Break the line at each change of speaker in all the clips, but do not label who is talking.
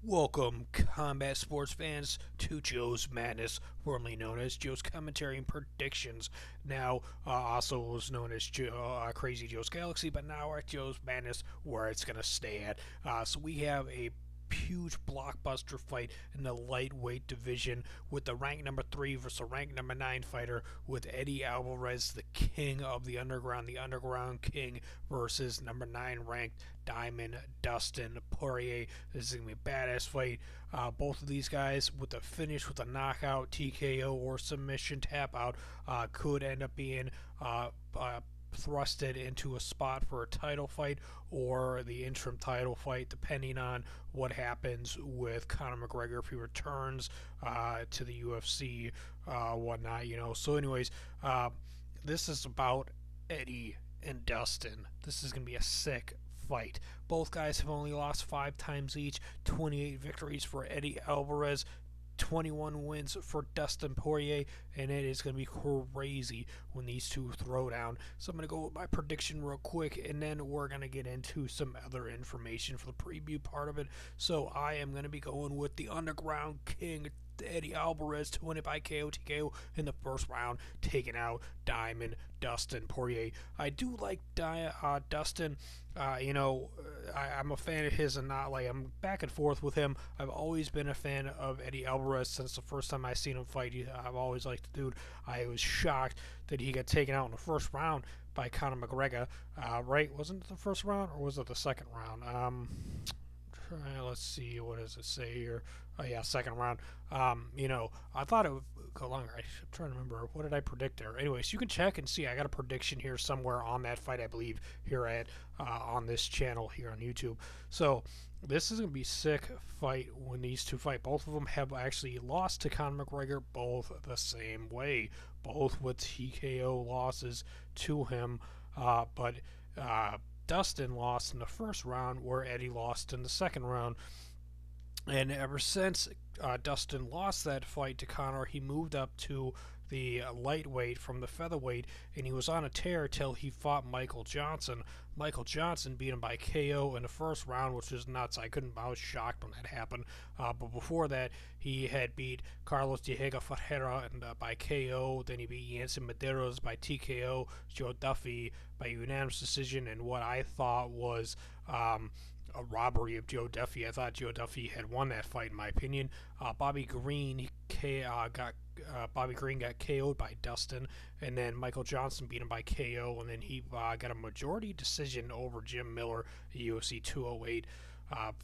Welcome, combat sports fans, to Joe's Madness, formerly known as Joe's Commentary and Predictions. Now, also was known as Crazy Joe's Galaxy, but now we're at Joe's Madness, where it's going to stay at. So we have a huge blockbuster fight in the lightweight division with the rank number 3 versus the rank number 9 fighter, with Eddie Alvarez, the king of the underground king, versus number 9 ranked Diamond Dustin Poirier. This is going to be a badass fight. Both of these guys with a finish with a knockout, TKO, or submission tap out could end up being thrusted into a spot for a title fight or the interim title fight, depending on what happens with Conor McGregor if he returns to the UFC, whatnot, So, anyways, this is about Eddie and Dustin. This is going to be a sick fight. Both guys have only lost 5 times each. 28 victories for Eddie Alvarez, 21 wins for Dustin Poirier, and it is going to be crazy when these two throw down. So I'm going to go with my prediction real quick, and then we're going to get into some other information for the preview part of it. So I am going to be going with the Underground King, Eddie Alvarez, to win it by KO TKO in the first round, taking out Diamond Dustin Poirier. I do like Dustin. I'm a fan of his, and not like I'm back and forth with him. I've always been a fan of Eddie Alvarez since the first time I seen him fight. I've always liked the dude. I was shocked that he got taken out in the first round by Conor McGregor. Right? Wasn't it the first round, or was it the second round? Let's see, what does it say here? Oh yeah, second round. I thought it would go longer. I'm trying to remember, what did I predict there? Anyways, you can check and see. I got a prediction here somewhere on that fight, I believe, here at on this channel here on YouTube. So this is gonna be a sick fight when these two fight. Both of them have actually lost to Conor McGregor, both the same way, both with TKO losses to him, but Dustin lost in the first round, where Eddie lost in the second round. And ever since Dustin lost that fight to Conor, he moved up to the lightweight from the featherweight, and he was on a tear till he fought Michael Johnson. Michael Johnson beat him by KO in the first round, which is nuts. I was shocked when that happened. But before that, he had beat Carlos Diego Ferreira by KO. Then he beat Yancy Medeiros by TKO, Joe Duffy by unanimous decision, and what I thought was a robbery of Joe Duffy. I thought Joe Duffy had won that fight, in my opinion. Bobby Green got KO'd by Dustin, and then Michael Johnson beat him by KO, and then he got a majority decision over Jim Miller at UFC 208.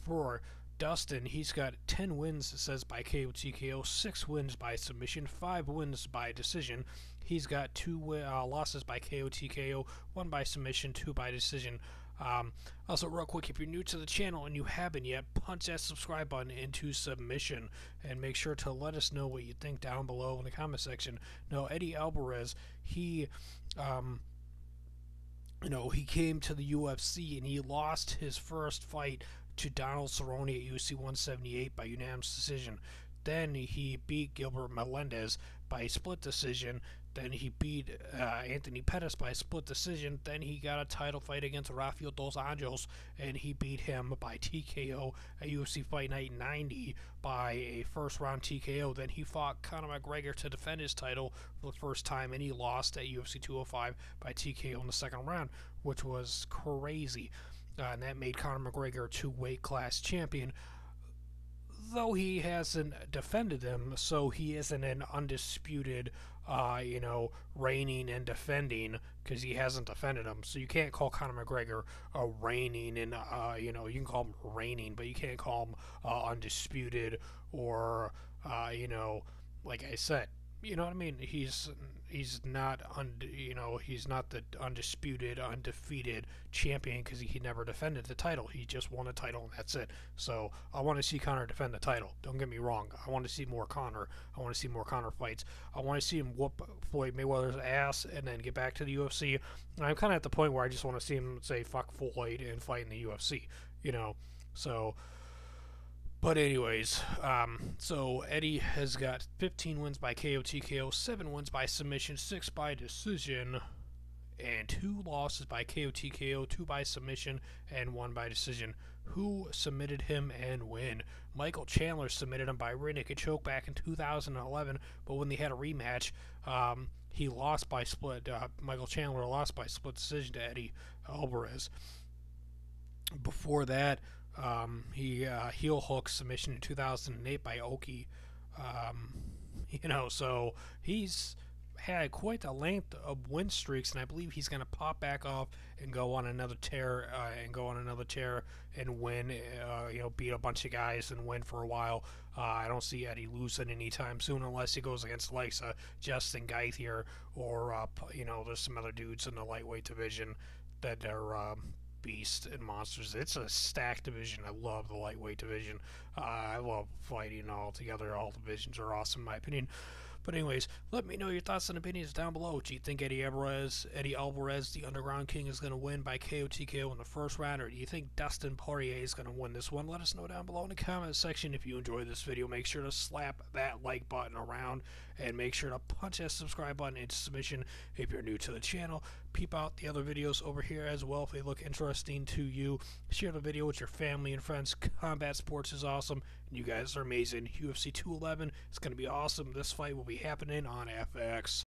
For Dustin, he's got 10 wins, it says, by KO TKO, 6 wins by submission, 5 wins by decision. He's got 2 losses by KO TKO, 1 by submission, 2 by decision. Also, real quick, if you're new to the channel and you haven't yet, punch that subscribe button into submission, and make sure to let us know what you think down below in the comment section. Now, Eddie Alvarez, he came to the UFC and he lost his first fight to Donald Cerrone at UFC 178 by unanimous decision. Then he beat Gilbert Melendez by split decision. Then he beat Anthony Pettis by split decision. Then he got a title fight against Rafael Dos Anjos, and he beat him by TKO at UFC Fight Night 90 by a first round TKO. Then he fought Conor McGregor to defend his title for the first time, and he lost at UFC 205 by TKO in the second round, which was crazy. And that made Conor McGregor a 2-weight class champion, though he hasn't defended them, so he isn't an undisputed, reigning and defending, because he hasn't defended them. So you can't call Conor McGregor a reigning, and you can call him reigning, but you can't call him undisputed, or like I said, you know what I mean? He's not he's not the undisputed, undefeated champion, because he never defended the title. He just won a title, and that's it. So I want to see Conor defend the title. Don't get me wrong. I want to see more Conor. I want to see more Conor fights. I want to see him whoop Floyd Mayweather's ass and then get back to the UFC. And I'm kind of at the point where I just want to see him say fuck Floyd and fight in the UFC. So. But anyways, so Eddie has got 15 wins by KO TKO, 7 wins by submission, 6 by decision, and 2 losses by KO TKO, 2 by submission, and 1 by decision. who submitted him and when. Michael Chandler submitted him by rear naked choke back in 2011, but when they had a rematch, he lost by split. Michael Chandler lost by split decision to Eddie Alvarez. Before that, he heel hook submission in 2008 by Oki. So he's had quite a length of win streaks, and I believe he's going to pop back off and go on another tear, and win. Beat a bunch of guys and win for a while. I don't see Eddie losing anytime soon unless he goes against Justin Gaither or there's some other dudes in the lightweight division that are beasts and monsters. It's a stacked division. I love the lightweight division. I love fighting all together. All divisions are awesome in my opinion. But anyways, let me know your thoughts and opinions down below. Do you think Eddie Alvarez, the Underground King, is going to win by KO/TKO in the first round, or do you think Dustin Poirier is going to win this one? Let us know down below in the comment section. If you enjoyed this video, make sure to slap that like button around, and make sure to punch that subscribe button into submission if you're new to the channel. Peep out the other videos over here as well if they look interesting to you. Share the video with your family and friends. Combat sports is awesome, and you guys are amazing. UFC 211 is going to be awesome. This fight will be happening on FX.